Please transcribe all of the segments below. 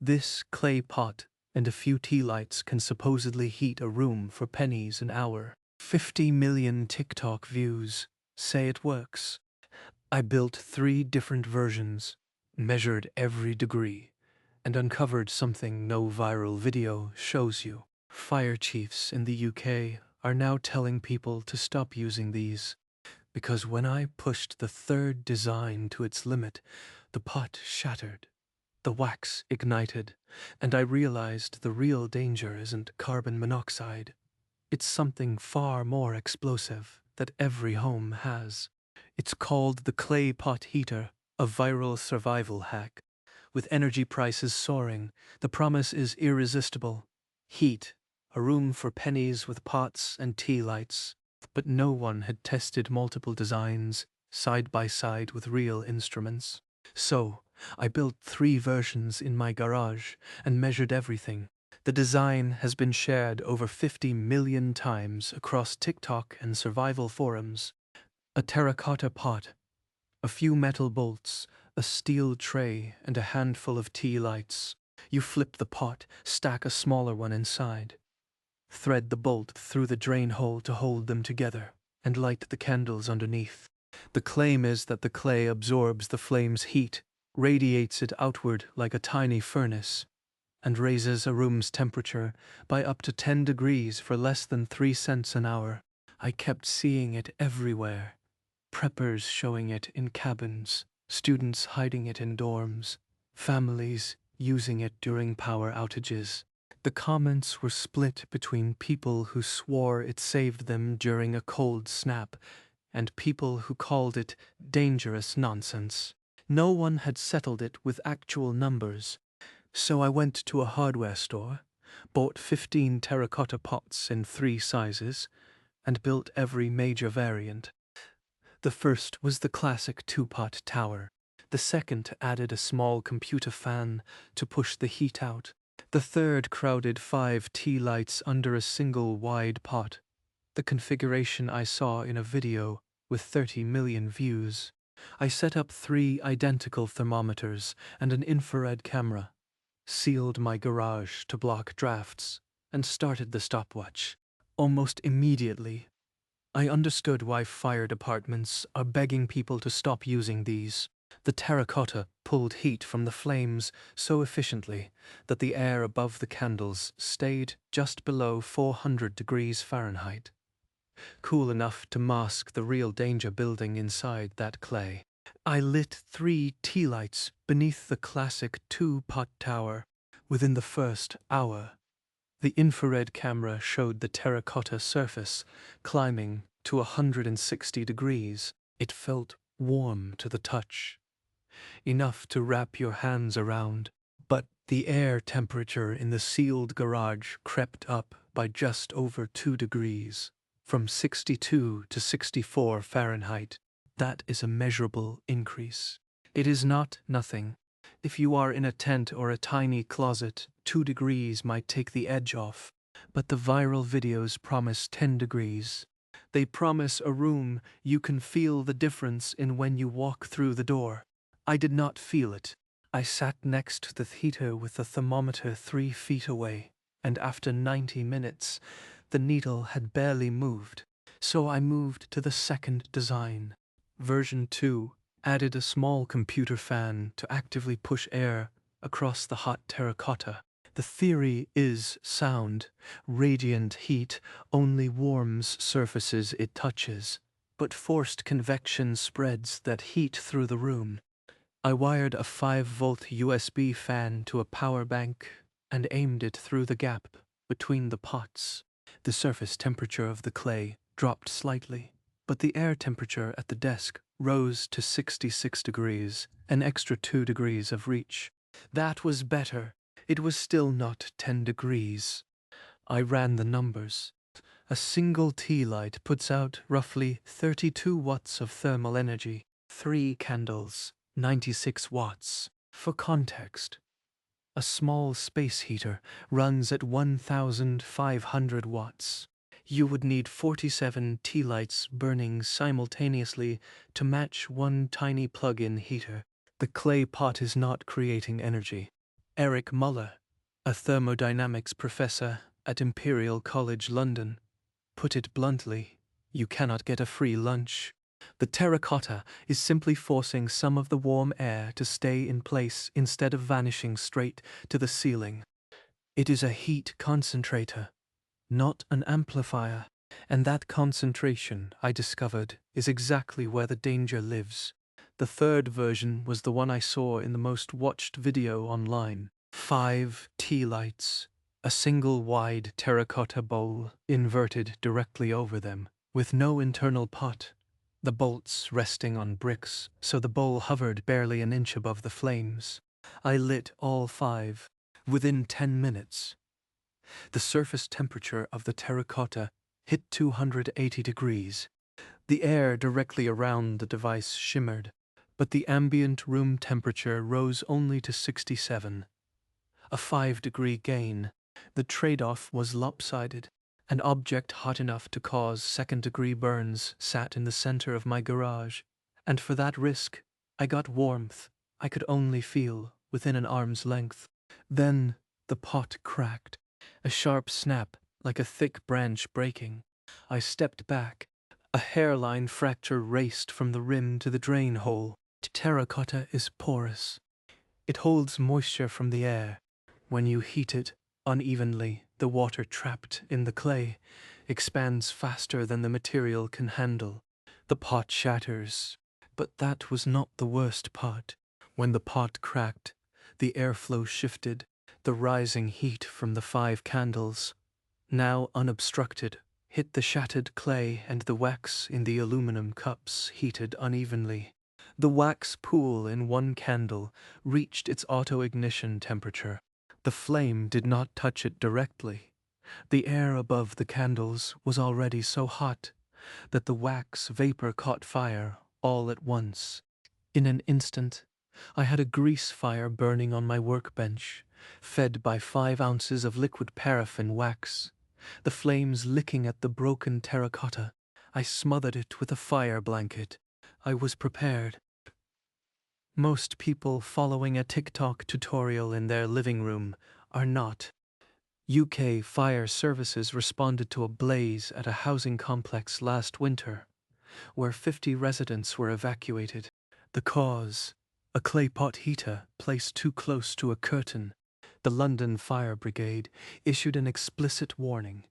This clay pot and a few tea lights can supposedly heat a room for pennies an hour. 50 million TikTok views say it works. I built 3 different versions, measured every degree, and uncovered something no viral video shows you. Fire chiefs in the UK are now telling people to stop using these, because when I pushed the third design to its limit, the pot shattered, the wax ignited, and I realized the real danger isn't carbon monoxide. It's something far more explosive that every home has. It's called the clay pot heater, a viral survival hack. With energy prices soaring, the promise is irresistible. Heat, a room for pennies with pots and tea lights. But no one had tested multiple designs, side by side with real instruments. So, I built 3 versions in my garage and measured everything. The design has been shared over 50 million times across TikTok and survival forums. A terracotta pot, a few metal bolts, a steel tray, and a handful of tea lights. You flip the pot, stack a smaller one inside, thread the bolt through the drain hole to hold them together, and light the candles underneath. The claim is that the clay absorbs the flame's heat, radiates it outward like a tiny furnace, and raises a room's temperature by up to 10 degrees for less than 3 cents an hour. I kept seeing it everywhere. Preppers showing it in cabins, students hiding it in dorms, families using it during power outages. The comments were split between people who swore it saved them during a cold snap and people who called it dangerous nonsense. No one had settled it with actual numbers, so I went to a hardware store, bought 15 terracotta pots in 3 sizes, and built every major variant. The first was the classic 2-pot tower. The second added a small computer fan to push the heat out. The third crowded 5 tea lights under a single wide pot, the configuration I saw in a video with 30 million views. I set up 3 identical thermometers and an infrared camera, sealed my garage to block drafts, and started the stopwatch. Almost immediately, I understood why fire departments are begging people to stop using these. The terracotta pulled heat from the flames so efficiently that the air above the candles stayed just below 400 degrees Fahrenheit, cool enough to mask the real danger building inside that clay. I lit 3 tea lights beneath the classic 2-pot tower. Within the first hour, the infrared camera showed the terracotta surface climbing to 160 degrees. It felt warm to the touch, enough to wrap your hands around. But the air temperature in the sealed garage crept up by just over 2 degrees, from 62 to 64 Fahrenheit. That is a measurable increase. It is not nothing. If you are in a tent or a tiny closet, 2 degrees might take the edge off. But the viral videos promise 10 degrees. They promise a room you can feel the difference in when you walk through the door. I did not feel it. I sat next to the heater with the thermometer 3 feet away, and after 90 minutes, the needle had barely moved. So I moved to the second design. Version 2 added a small computer fan to actively push air across the hot terracotta. The theory is sound. Radiant heat only warms surfaces it touches, but forced convection spreads that heat through the room. I wired a 5-volt USB fan to a power bank and aimed it through the gap between the pots. The surface temperature of the clay dropped slightly, but the air temperature at the desk rose to 66 degrees, an extra 2 degrees of reach. That was better. It was still not 10 degrees. I ran the numbers. A single tea light puts out roughly 32 watts of thermal energy. 3 candles, 96 watts. For context, a small space heater runs at 1,500 watts. You would need 47 tea lights burning simultaneously to match one tiny plug-in heater. The clay pot is not creating energy. Eric Muller, a thermodynamics professor at Imperial College London, put it bluntly, you cannot get a free lunch. The terracotta is simply forcing some of the warm air to stay in place instead of vanishing straight to the ceiling. It is a heat concentrator, not an amplifier. And that concentration, I discovered, is exactly where the danger lives. The third version was the one I saw in the most watched video online. 5 tea lights, a single wide terracotta bowl inverted directly over them, with no internal pot. The bolts resting on bricks, so the bowl hovered barely an inch above the flames. I lit all 5. Within 10 minutes, the surface temperature of the terracotta hit 280 degrees. The air directly around the device shimmered, but the ambient room temperature rose only to 67. A 5-degree gain. The trade-off was lopsided. An object hot enough to cause second-degree burns sat in the center of my garage, and for that risk, I got warmth I could only feel within an arm's length. Then the pot cracked. A sharp snap, like a thick branch breaking. I stepped back. A hairline fracture raced from the rim to the drain hole. Terracotta is porous. It holds moisture from the air. When you heat it unevenly, the water trapped in the clay expands faster than the material can handle. The pot shatters. But that was not the worst part. When the pot cracked, the airflow shifted. The rising heat from the 5 candles, now unobstructed, hit the shattered clay, and the wax in the aluminum cups heated unevenly. The wax pool in one candle reached its auto-ignition temperature. The flame did not touch it directly. The air above the candles was already so hot that the wax vapor caught fire all at once. In an instant, I had a grease fire burning on my workbench, fed by 5 ounces of liquid paraffin wax. The flames licking at the broken terracotta, I smothered it with a fire blanket. I was prepared. Most people following a TikTok tutorial in their living room are not. UK Fire Services responded to a blaze at a housing complex last winter, where 50 residents were evacuated. The cause: a clay pot heater placed too close to a curtain. The London Fire Brigade issued an explicit warning: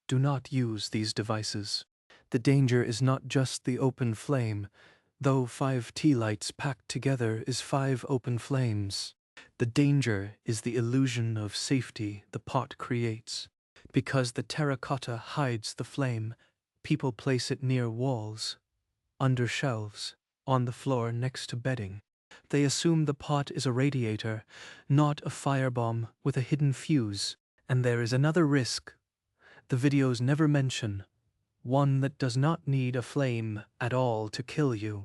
do not use these devices. The danger is not just the open flame, though 5 tea lights packed together is 5 open flames. The danger is the illusion of safety the pot creates. Because the terracotta hides the flame, people place it near walls, under shelves, on the floor next to bedding. They assume the pot is a radiator, not a firebomb with a hidden fuse. And there is another risk the videos never mention, one that does not need a flame at all to kill you.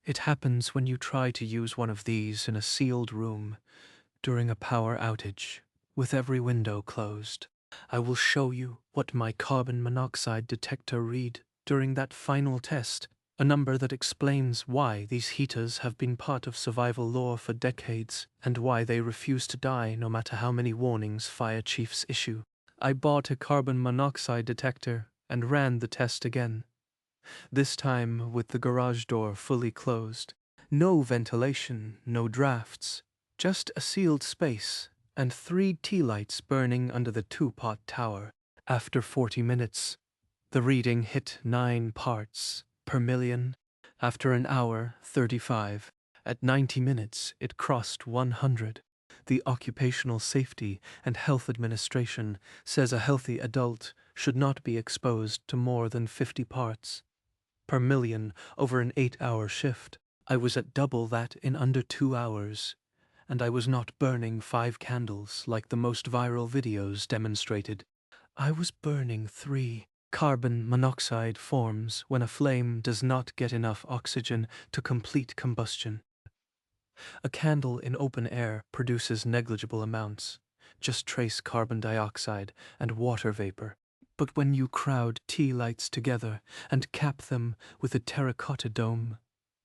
It happens when you try to use one of these in a sealed room during a power outage, with every window closed. I will show you what my carbon monoxide detector read during that final test, a number that explains why these heaters have been part of survival lore for decades and why they refuse to die no matter how many warnings fire chiefs issue. I bought a carbon monoxide detector and ran the test again, this time with the garage door fully closed. No ventilation, no drafts, just a sealed space and 3 tea lights burning under the 2-pot tower. After 40 minutes, the reading hit 9 parts per million. After an hour, 35. At 90 minutes, it crossed 100. The Occupational Safety and Health Administration says a healthy adult should not be exposed to more than 50 parts per million over an 8-hour shift. I was at double that in under 2 hours, and I was not burning 5 candles like the most viral videos demonstrated. I was burning 3. Carbon monoxide forms when a flame does not get enough oxygen to complete combustion. A candle in open air produces negligible amounts, just trace carbon dioxide and water vapor. But when you crowd tea lights together and cap them with a terracotta dome,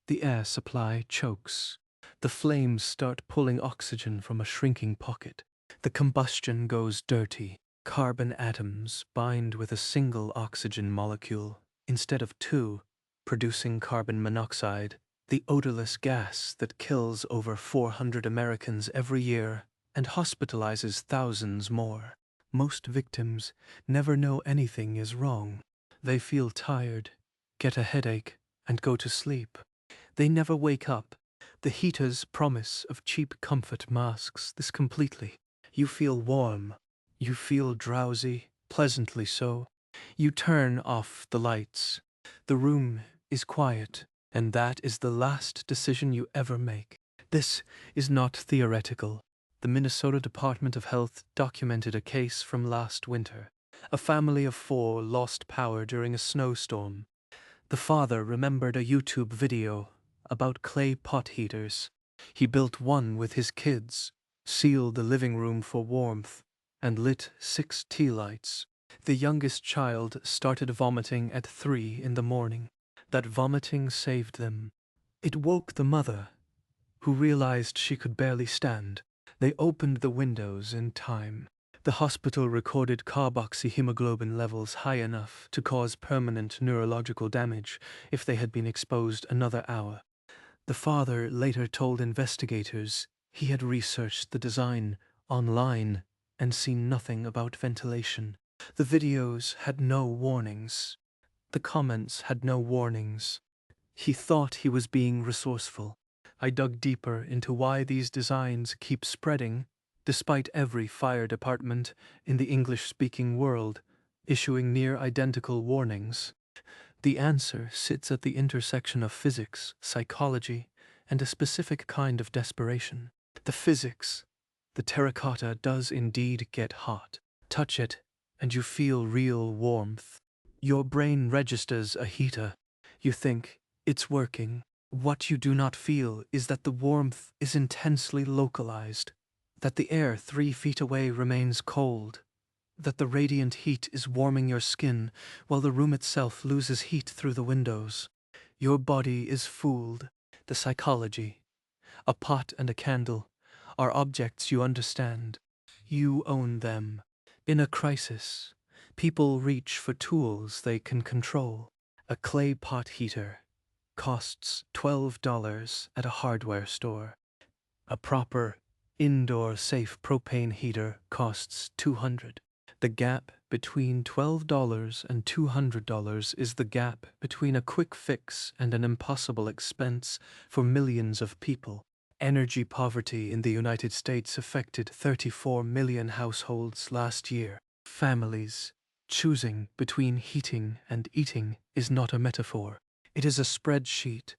the air supply chokes. The flames start pulling oxygen from a shrinking pocket. The combustion goes dirty. Carbon atoms bind with a single oxygen molecule instead of two, producing carbon monoxide, the odorless gas that kills over 400 Americans every year and hospitalizes thousands more. Most victims never know anything is wrong. They feel tired, get a headache, and go to sleep. They never wake up. The heater's promise of cheap comfort masks this completely. You feel warm. You feel drowsy, pleasantly so. You turn off the lights. The room is quiet, and that is the last decision you ever make. This is not theoretical. The Minnesota Department of Health documented a case from last winter. A family of 4 lost power during a snowstorm. The father remembered a YouTube video about clay pot heaters. He built one with his kids, sealed the living room for warmth, and lit 6 tea lights. The youngest child started vomiting at 3 in the morning. That vomiting saved them. It woke the mother, who realized she could barely stand. They opened the windows in time. The hospital recorded carboxyhemoglobin levels high enough to cause permanent neurological damage if they had been exposed another hour. The father later told investigators he had researched the design online and seen nothing about ventilation. The videos had no warnings. The comments had no warnings. He thought he was being resourceful. I dug deeper into why these designs keep spreading, despite every fire department in the English-speaking world issuing near-identical warnings. The answer sits at the intersection of physics, psychology, and a specific kind of desperation. The physics. The terracotta does indeed get hot. Touch it, and you feel real warmth. Your brain registers a heater. You think, it's working. What you do not feel is that the warmth is intensely localized, that the air 3 feet away remains cold, that the radiant heat is warming your skin while the room itself loses heat through the windows. Your body is fooled. The psychology. A pot and a candle are objects you understand. You own them. In a crisis, people reach for tools they can control. A clay pot heater costs $12 at a hardware store. A proper, indoor safe propane heater costs $200. The gap between $12 and $200 is the gap between a quick fix and an impossible expense for millions of people. Energy poverty in the United States affected 34 million households last year. Families choosing between heating and eating is not a metaphor. It is a spreadsheet.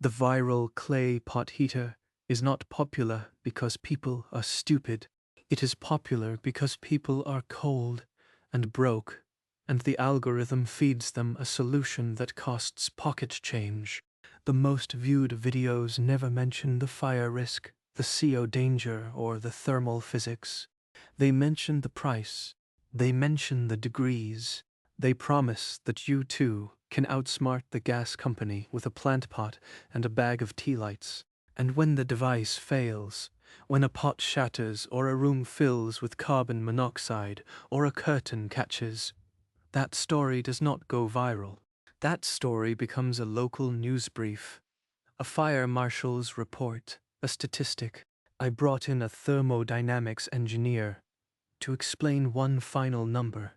The viral clay pot heater is not popular because people are stupid. It is popular because people are cold and broke, and the algorithm feeds them a solution that costs pocket change. The most viewed videos never mention the fire risk, the CO danger, or the thermal physics. They mention the price. They mention the degrees. They promise that you too can outsmart the gas company with a plant pot and a bag of tea lights. And when the device fails, when a pot shatters or a room fills with carbon monoxide or a curtain catches, that story does not go viral. That story becomes a local news brief, a fire marshal's report, a statistic. I brought in a thermodynamics engineer to explain one final number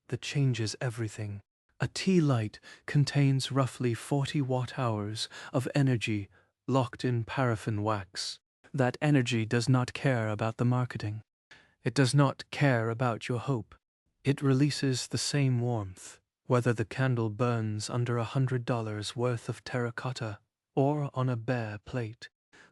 that changes everything. A tea light contains roughly 40 watt-hours of energy locked in paraffin wax. That energy does not care about the marketing. It does not care about your hope. It releases the same warmth, whether the candle burns under $100 worth of terracotta or on a bare plate.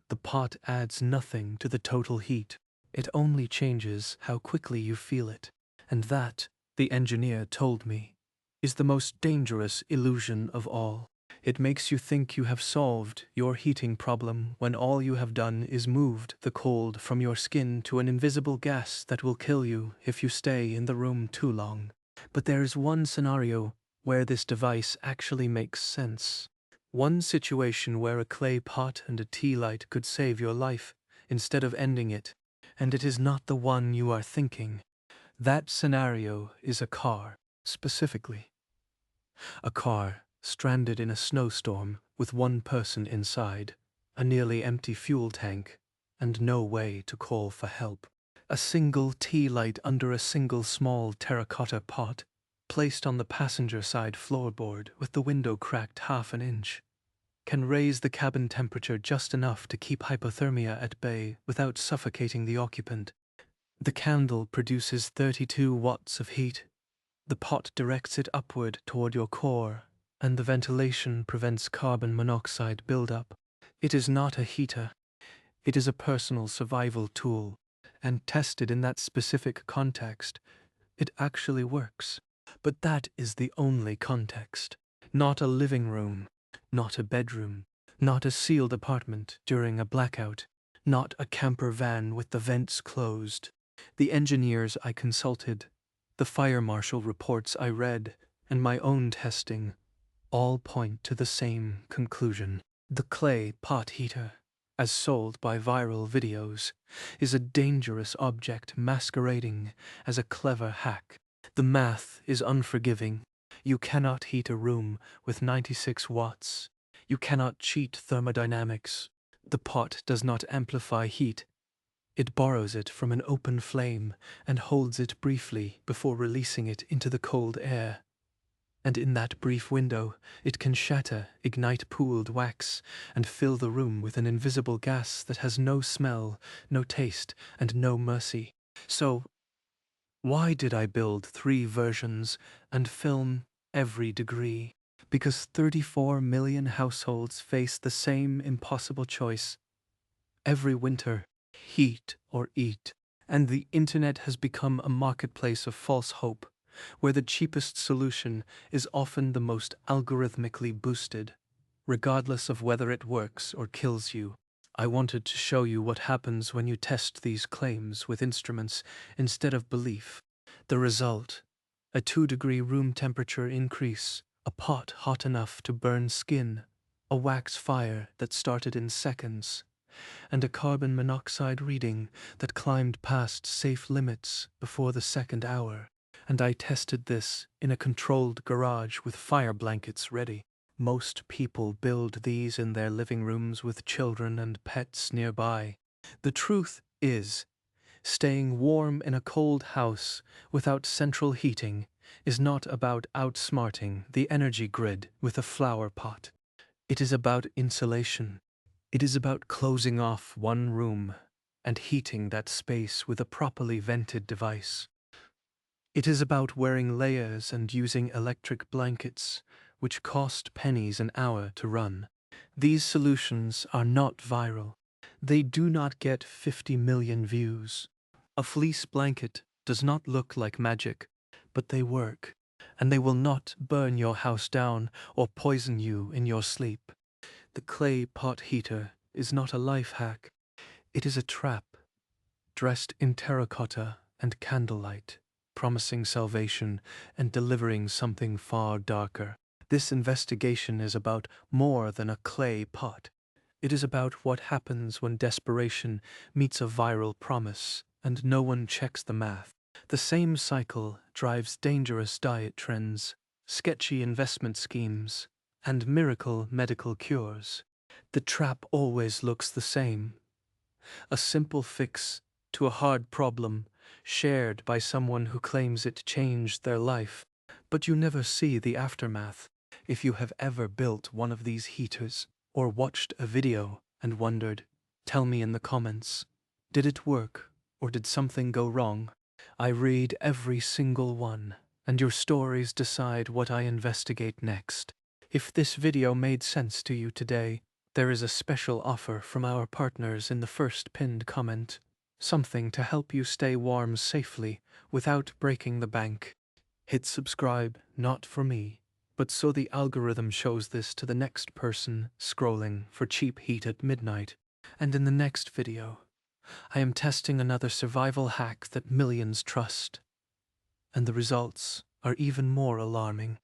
The pot adds nothing to the total heat. It only changes how quickly you feel it. And that, the engineer told me, is the most dangerous illusion of all. It makes you think you have solved your heating problem when all you have done is moved the cold from your skin to an invisible gas that will kill you if you stay in the room too long. But there is one scenario where this device actually makes sense. One situation where a clay pot and a tea light could save your life instead of ending it, and it is not the one you are thinking. That scenario is a car, specifically. A car stranded in a snowstorm with one person inside, a nearly empty fuel tank, and no way to call for help. A single tea light under a single small terracotta pot, placed on the passenger side floorboard with the window cracked half an inch, can raise the cabin temperature just enough to keep hypothermia at bay without suffocating the occupant. The candle produces 32 watts of heat. The pot directs it upward toward your core, and the ventilation prevents carbon monoxide buildup. It is not a heater. It is a personal survival tool, and tested in that specific context, it actually works. But that is the only context. Not a living room, not a bedroom, not a sealed apartment during a blackout, not a camper van with the vents closed. The engineers I consulted, the fire marshal reports I read, and my own testing all point to the same conclusion. The clay pot heater, as sold by viral videos, is a dangerous object masquerading as a clever hack. The math is unforgiving. You cannot heat a room with 96 watts. You cannot cheat thermodynamics. The pot does not amplify heat. It borrows it from an open flame and holds it briefly before releasing it into the cold air. And in that brief window, it can shatter, ignite pooled wax, and fill the room with an invisible gas that has no smell, no taste, and no mercy. So, why did I build 3 versions and film every degree? Because 34 million households face the same impossible choice. Every winter, heat or eat. And the internet has become a marketplace of false hope, where the cheapest solution is often the most algorithmically boosted, regardless of whether it works or kills you. I wanted to show you what happens when you test these claims with instruments instead of belief. The result: a 2-degree room temperature increase, a pot hot enough to burn skin, a wax fire that started in seconds, and a carbon monoxide reading that climbed past safe limits before the second hour. And I tested this in a controlled garage with fire blankets ready. Most people build these in their living rooms with children and pets nearby. The truth is, staying warm in a cold house without central heating is not about outsmarting the energy grid with a flower pot. It is about insulation. It is about closing off one room and heating that space with a properly vented device. It is about wearing layers and using electric blankets, which cost pennies an hour to run. These solutions are not viral. They do not get 50 million views. A fleece blanket does not look like magic, but they work, and they will not burn your house down or poison you in your sleep. The clay pot heater is not a life hack. It is a trap, dressed in terracotta and candlelight, promising salvation and delivering something far darker. This investigation is about more than a clay pot. It is about what happens when desperation meets a viral promise and no one checks the math. The same cycle drives dangerous diet trends, sketchy investment schemes, and miracle medical cures. The trap always looks the same: a simple fix to a hard problem shared by someone who claims it changed their life. But you never see the aftermath. If you have ever built one of these heaters or watched a video and wondered, tell me in the comments, did it work or did something go wrong? I read every single one, and your stories decide what I investigate next. If this video made sense to you today, there is a special offer from our partners in the first pinned comment. Something to help you stay warm safely without breaking the bank. Hit subscribe, not for me, but so the algorithm shows this to the next person scrolling for cheap heat at midnight. And in the next video, I am testing another survival hack that millions trust. And the results are even more alarming.